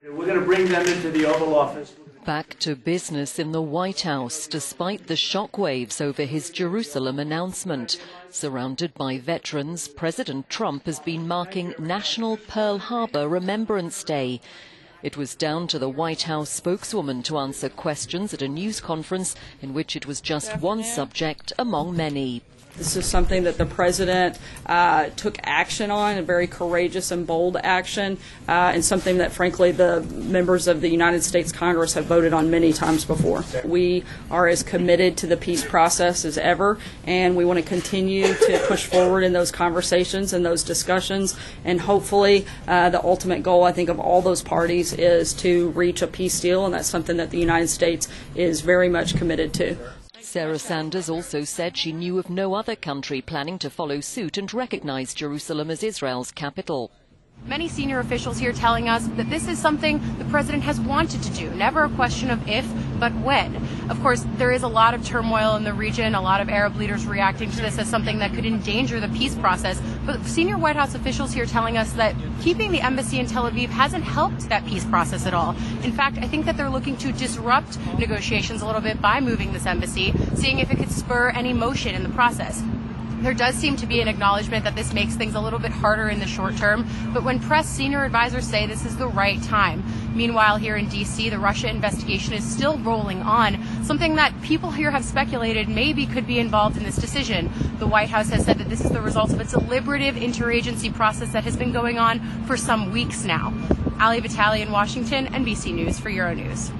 We're going to bring them into the Oval Office. Back to business in the White House, despite the shockwaves over his Jerusalem announcement. Surrounded by veterans, President Trump has been marking National Pearl Harbor Remembrance Day. It was down to the White House spokeswoman to answer questions at a news conference in which it was just one subject among many. This is something that the president took action on, a very courageous and bold action, and something that, frankly, the members of the United States Congress have voted on many times before. We are as committed to the peace process as ever, and we want to continue to push forward in those conversations and those discussions, and hopefully the ultimate goal, I think, of all those parties is to reach a peace deal, and that's something that the United States is very much committed to. Sarah Sanders also said she knew of no other country planning to follow suit and recognize Jerusalem as Israel's capital. Many senior officials here telling us that this is something the president has wanted to do, never a question of if, but when. Of course, there is a lot of turmoil in the region, a lot of Arab leaders reacting to this as something that could endanger the peace process. But senior White House officials here telling us that keeping the embassy in Tel Aviv hasn't helped that peace process at all. In fact, I think that they're looking to disrupt negotiations a little bit by moving this embassy, seeing if it could spur any motion in the process. There does seem to be an acknowledgement that this makes things a little bit harder in the short term, but when pressed, senior advisors say this is the right time. Meanwhile, here in D.C., the Russia investigation is still rolling on, something that people here have speculated maybe could be involved in this decision. The White House has said that this is the result of a deliberative interagency process that has been going on for some weeks now. Ali Vitale in Washington, NBC News for Euronews.